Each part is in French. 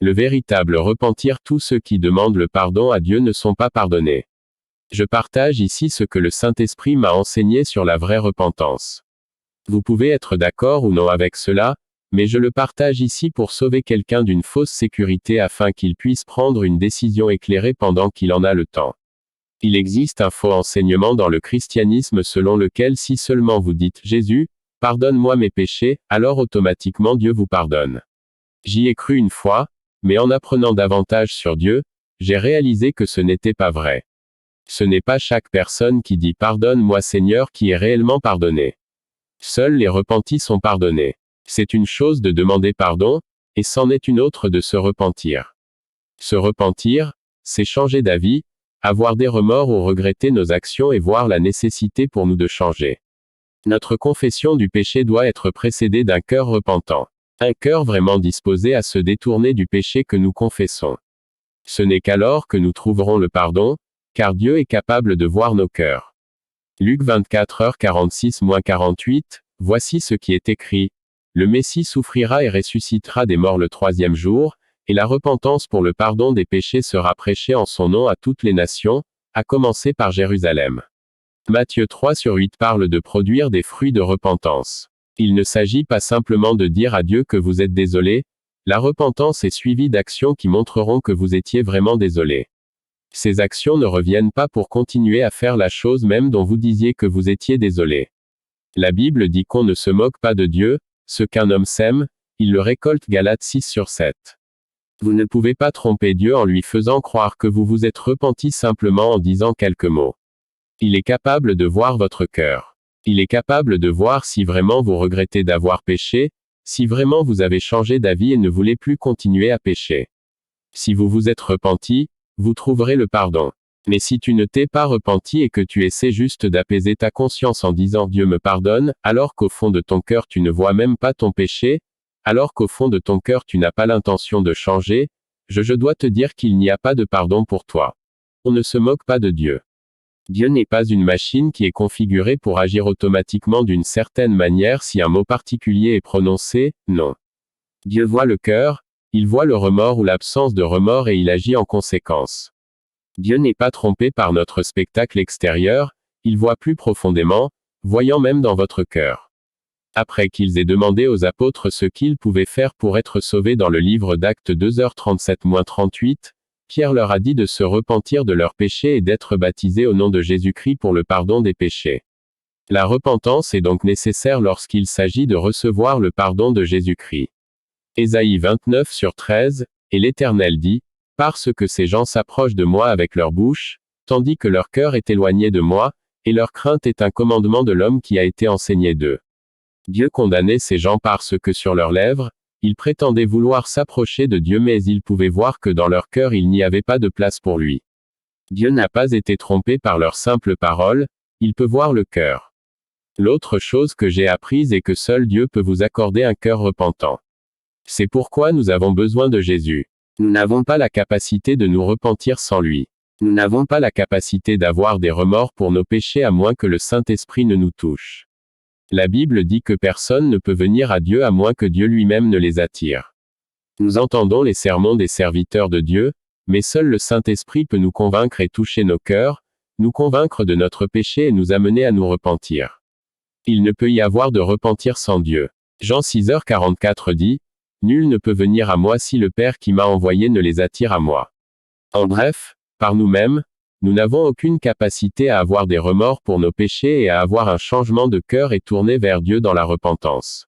Le véritable repentir, tous ceux qui demandent le pardon à Dieu ne sont pas pardonnés. Je partage ici ce que le Saint-Esprit m'a enseigné sur la vraie repentance. Vous pouvez être d'accord ou non avec cela, mais je le partage ici pour sauver quelqu'un d'une fausse sécurité afin qu'il puisse prendre une décision éclairée pendant qu'il en a le temps. Il existe un faux enseignement dans le christianisme selon lequel si seulement vous dites « Jésus, pardonne-moi mes péchés », alors automatiquement Dieu vous pardonne. J'y ai cru une fois, mais en apprenant davantage sur Dieu, j'ai réalisé que ce n'était pas vrai. Ce n'est pas chaque personne qui dit « Pardonne-moi Seigneur » qui est réellement pardonnée. Seuls les repentis sont pardonnés. C'est une chose de demander pardon, et c'en est une autre de se repentir. Se repentir, c'est changer d'avis, avoir des remords ou regretter nos actions et voir la nécessité pour nous de changer. Notre confession du péché doit être précédée d'un cœur repentant. Un cœur vraiment disposé à se détourner du péché que nous confessons. Ce n'est qu'alors que nous trouverons le pardon, car Dieu est capable de voir nos cœurs. Luc 24h46-48, voici ce qui est écrit. Le Messie souffrira et ressuscitera des morts le troisième jour, et la repentance pour le pardon des péchés sera prêchée en son nom à toutes les nations, à commencer par Jérusalem. Matthieu 3/8 parle de produire des fruits de repentance. Il ne s'agit pas simplement de dire à Dieu que vous êtes désolé, la repentance est suivie d'actions qui montreront que vous étiez vraiment désolé. Ces actions ne reviennent pas pour continuer à faire la chose même dont vous disiez que vous étiez désolé. La Bible dit qu'on ne se moque pas de Dieu, ce qu'un homme sème, il le récolte. Galates 6/7. Vous ne pouvez pas tromper Dieu en lui faisant croire que vous vous êtes repenti simplement en disant quelques mots. Il est capable de voir votre cœur. Il est capable de voir si vraiment vous regrettez d'avoir péché, si vraiment vous avez changé d'avis et ne voulez plus continuer à pécher. Si vous vous êtes repenti, vous trouverez le pardon. Mais si tu ne t'es pas repenti et que tu essaies juste d'apaiser ta conscience en disant Dieu me pardonne, alors qu'au fond de ton cœur tu ne vois même pas ton péché, alors qu'au fond de ton cœur tu n'as pas l'intention de changer, je dois te dire qu'il n'y a pas de pardon pour toi. On ne se moque pas de Dieu. Dieu n'est pas une machine qui est configurée pour agir automatiquement d'une certaine manière si un mot particulier est prononcé, non. Dieu voit le cœur, il voit le remords ou l'absence de remords et il agit en conséquence. Dieu n'est pas trompé par notre spectacle extérieur, il voit plus profondément, voyant même dans votre cœur. Après qu'ils aient demandé aux apôtres ce qu'ils pouvaient faire pour être sauvés dans le livre d'Actes 2h37-38, Pierre leur a dit de se repentir de leurs péchés et d'être baptisés au nom de Jésus-Christ pour le pardon des péchés. La repentance est donc nécessaire lorsqu'il s'agit de recevoir le pardon de Jésus-Christ. Ésaïe 29/13, et l'Éternel dit, « Parce que ces gens s'approchent de moi avec leur bouche, tandis que leur cœur est éloigné de moi, et leur crainte est un commandement de l'homme qui a été enseigné d'eux. » Dieu condamnait ces gens parce que sur leurs lèvres, ils prétendaient vouloir s'approcher de Dieu mais ils pouvaient voir que dans leur cœur il n'y avait pas de place pour lui. Dieu n'a pas été trompé par leurs simples paroles, il peut voir le cœur. L'autre chose que j'ai apprise est que seul Dieu peut vous accorder un cœur repentant. C'est pourquoi nous avons besoin de Jésus. Nous n'avons pas la capacité de nous repentir sans lui. Nous n'avons pas la capacité d'avoir des remords pour nos péchés à moins que le Saint-Esprit ne nous touche. La Bible dit que personne ne peut venir à Dieu à moins que Dieu lui-même ne les attire. Nous entendons les sermons des serviteurs de Dieu, mais seul le Saint-Esprit peut nous convaincre et toucher nos cœurs, nous convaincre de notre péché et nous amener à nous repentir. Il ne peut y avoir de repentir sans Dieu. Jean 6h44 dit, « Nul ne peut venir à moi si le Père qui m'a envoyé ne les attire à moi. » En bref, par nous-mêmes, nous n'avons aucune capacité à avoir des remords pour nos péchés et à avoir un changement de cœur et tourner vers Dieu dans la repentance.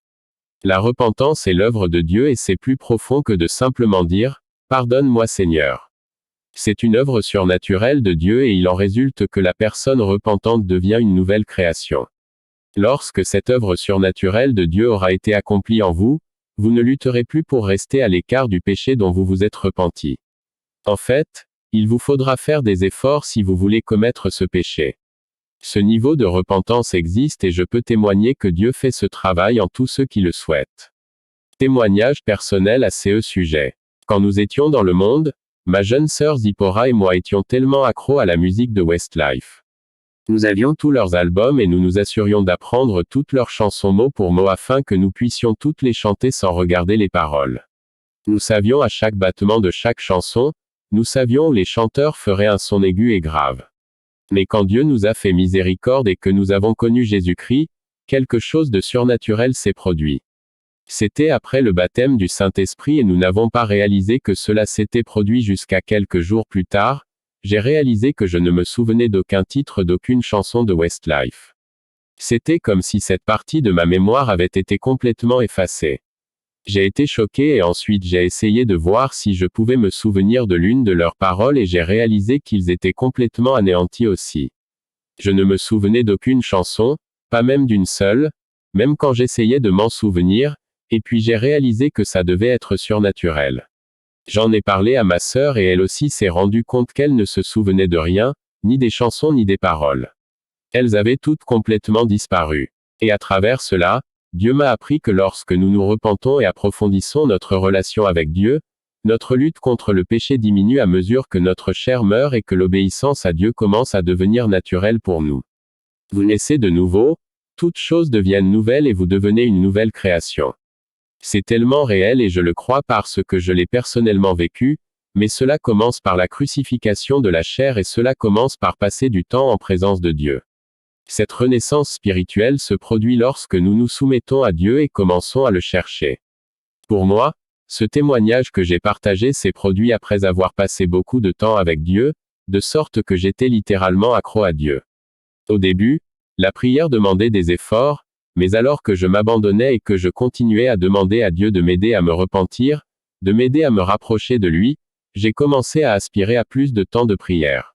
La repentance est l'œuvre de Dieu et c'est plus profond que de simplement dire « Pardonne-moi Seigneur ». C'est une œuvre surnaturelle de Dieu et il en résulte que la personne repentante devient une nouvelle création. Lorsque cette œuvre surnaturelle de Dieu aura été accomplie en vous, vous ne lutterez plus pour rester à l'écart du péché dont vous vous êtes repenti. En fait, il vous faudra faire des efforts si vous voulez commettre ce péché. Ce niveau de repentance existe et je peux témoigner que Dieu fait ce travail en tous ceux qui le souhaitent. Témoignage personnel à ce sujet. Quand nous étions dans le monde, ma jeune sœur Zipporah et moi étions tellement accros à la musique de Westlife. Nous avions tous leurs albums et nous nous assurions d'apprendre toutes leurs chansons mot pour mot afin que nous puissions toutes les chanter sans regarder les paroles. Nous savions à chaque battement de chaque chanson, nous savions où les chanteurs feraient un son aigu et grave. Mais quand Dieu nous a fait miséricorde et que nous avons connu Jésus-Christ, quelque chose de surnaturel s'est produit. C'était après le baptême du Saint-Esprit et nous n'avons pas réalisé que cela s'était produit jusqu'à quelques jours plus tard. J'ai réalisé que je ne me souvenais d'aucun titre d'aucune chanson de Westlife. C'était comme si cette partie de ma mémoire avait été complètement effacée. J'ai été choqué et ensuite j'ai essayé de voir si je pouvais me souvenir de l'une de leurs paroles et j'ai réalisé qu'ils étaient complètement anéantis aussi. Je ne me souvenais d'aucune chanson, pas même d'une seule, même quand j'essayais de m'en souvenir, et puis j'ai réalisé que ça devait être surnaturel. J'en ai parlé à ma sœur et elle aussi s'est rendue compte qu'elle ne se souvenait de rien, ni des chansons ni des paroles. Elles avaient toutes complètement disparu. Et à travers cela, Dieu m'a appris que lorsque nous nous repentons et approfondissons notre relation avec Dieu, notre lutte contre le péché diminue à mesure que notre chair meurt et que l'obéissance à Dieu commence à devenir naturelle pour nous. Vous naissez de nouveau, toutes choses deviennent nouvelles et vous devenez une nouvelle création. C'est tellement réel et je le crois parce que je l'ai personnellement vécu, mais cela commence par la crucifixion de la chair et cela commence par passer du temps en présence de Dieu. Cette renaissance spirituelle se produit lorsque nous nous soumettons à Dieu et commençons à le chercher. Pour moi, ce témoignage que j'ai partagé s'est produit après avoir passé beaucoup de temps avec Dieu, de sorte que j'étais littéralement accro à Dieu. Au début, la prière demandait des efforts, mais alors que je m'abandonnais et que je continuais à demander à Dieu de m'aider à me repentir, de m'aider à me rapprocher de lui, j'ai commencé à aspirer à plus de temps de prière.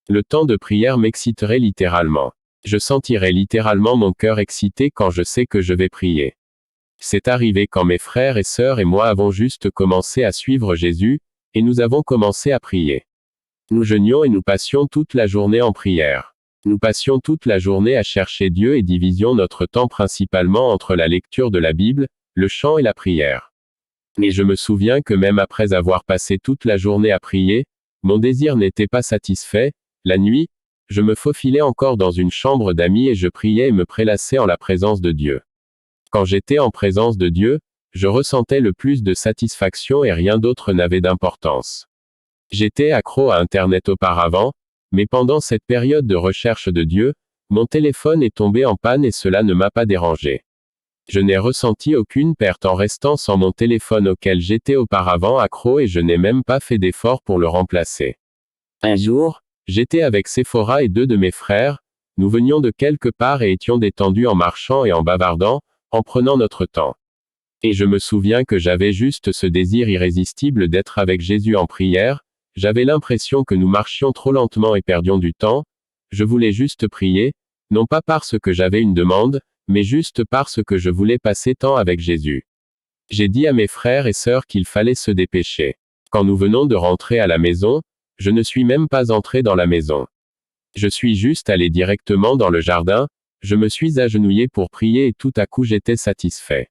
Le temps de prière m'exciterait littéralement. Je sentirai littéralement mon cœur excité quand je sais que je vais prier. C'est arrivé quand mes frères et sœurs et moi avons juste commencé à suivre Jésus, et nous avons commencé à prier. Nous jeûnions et nous passions toute la journée en prière. Nous passions toute la journée à chercher Dieu et divisions notre temps principalement entre la lecture de la Bible, le chant et la prière. Mais je me souviens que même après avoir passé toute la journée à prier, mon désir n'était pas satisfait. La nuit, je me faufilais encore dans une chambre d'amis et je priais et me prélassais en la présence de Dieu. Quand j'étais en présence de Dieu, je ressentais le plus de satisfaction et rien d'autre n'avait d'importance. J'étais accro à Internet auparavant, mais pendant cette période de recherche de Dieu, mon téléphone est tombé en panne et cela ne m'a pas dérangé. Je n'ai ressenti aucune perte en restant sans mon téléphone auquel j'étais auparavant accro et je n'ai même pas fait d'effort pour le remplacer. Un jour, j'étais avec Sephora et deux de mes frères, nous venions de quelque part et étions détendus en marchant et en bavardant, en prenant notre temps. Et je me souviens que j'avais juste ce désir irrésistible d'être avec Jésus en prière, j'avais l'impression que nous marchions trop lentement et perdions du temps, je voulais juste prier, non pas parce que j'avais une demande, mais juste parce que je voulais passer temps avec Jésus. J'ai dit à mes frères et sœurs qu'il fallait se dépêcher. Quand nous venons de rentrer à la maison, je ne suis même pas entré dans la maison. Je suis juste allé directement dans le jardin, je me suis agenouillé pour prier et tout à coup j'étais satisfait.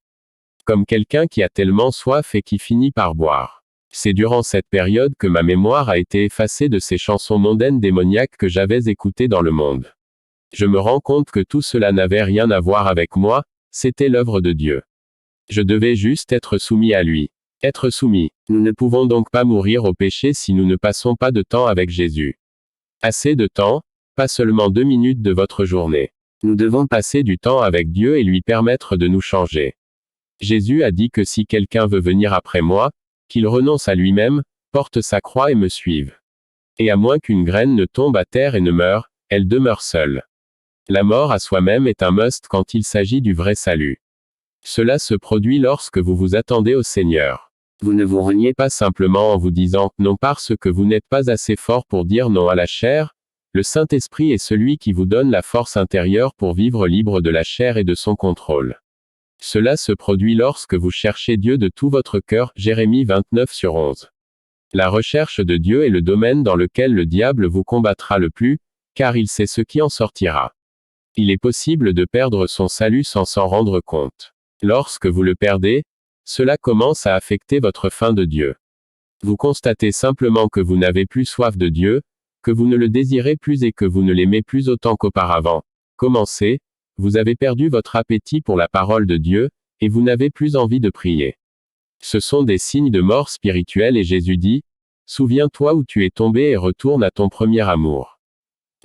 Comme quelqu'un qui a tellement soif et qui finit par boire. C'est durant cette période que ma mémoire a été effacée de ces chansons mondaines démoniaques que j'avais écoutées dans le monde. Je me rends compte que tout cela n'avait rien à voir avec moi, c'était l'œuvre de Dieu. Je devais juste être soumis à lui. Être soumis. Nous ne pouvons donc pas mourir au péché si nous ne passons pas de temps avec Jésus. Assez de temps, pas seulement 2 minutes de votre journée. Nous devons passer du temps avec Dieu et lui permettre de nous changer. Jésus a dit que si quelqu'un veut venir après moi, qu'il renonce à lui-même, porte sa croix et me suive. Et à moins qu'une graine ne tombe à terre et ne meure, elle demeure seule. La mort à soi-même est un must quand il s'agit du vrai salut. Cela se produit lorsque vous vous attendez au Seigneur. Vous ne vous reniez pas simplement en vous disant non parce que vous n'êtes pas assez fort pour dire non à la chair. Le Saint-Esprit est celui qui vous donne la force intérieure pour vivre libre de la chair et de son contrôle. Cela se produit lorsque vous cherchez Dieu de tout votre cœur, Jérémie 29/11. La recherche de Dieu est le domaine dans lequel le diable vous combattra le plus, car il sait ce qui en sortira. Il est possible de perdre son salut sans s'en rendre compte. Lorsque vous le perdez, cela commence à affecter votre faim de Dieu. Vous constatez simplement que vous n'avez plus soif de Dieu, que vous ne le désirez plus et que vous ne l'aimez plus autant qu'auparavant. Commencez, vous avez perdu votre appétit pour la parole de Dieu, et vous n'avez plus envie de prier. Ce sont des signes de mort spirituelle et Jésus dit, souviens-toi où tu es tombé et retourne à ton premier amour.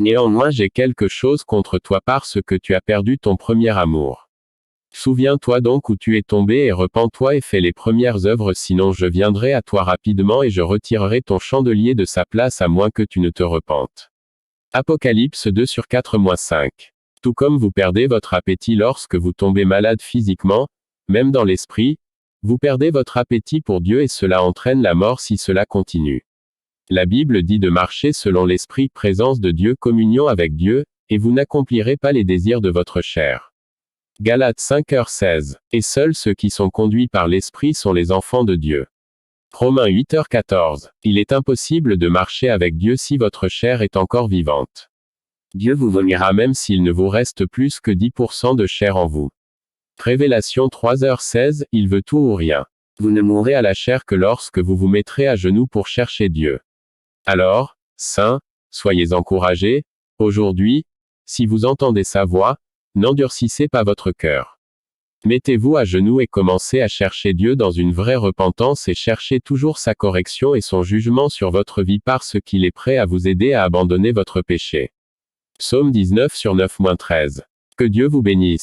Néanmoins j'ai quelque chose contre toi parce que tu as perdu ton premier amour. Souviens-toi donc où tu es tombé et repens-toi et fais les premières œuvres sinon je viendrai à toi rapidement et je retirerai ton chandelier de sa place à moins que tu ne te repentes. Apocalypse 2/4-5. Tout comme vous perdez votre appétit lorsque vous tombez malade physiquement, même dans l'esprit, vous perdez votre appétit pour Dieu et cela entraîne la mort si cela continue. La Bible dit de marcher selon l'esprit, présence de Dieu, communion avec Dieu, et vous n'accomplirez pas les désirs de votre chair. Galates 5h16. Et seuls ceux qui sont conduits par l'esprit sont les enfants de Dieu. Romains 8h14. Il est impossible de marcher avec Dieu si votre chair est encore vivante. Dieu vous vomira même s'il ne vous reste plus que 10% de chair en vous. Révélation 3h16. Il veut tout ou rien. Vous ne mourrez à la chair que lorsque vous vous mettrez à genoux pour chercher Dieu. Alors, saints, soyez encouragés, aujourd'hui, si vous entendez sa voix, n'endurcissez pas votre cœur. Mettez-vous à genoux et commencez à chercher Dieu dans une vraie repentance et cherchez toujours sa correction et son jugement sur votre vie parce qu'il est prêt à vous aider à abandonner votre péché. Psaume 19/9-13. Que Dieu vous bénisse.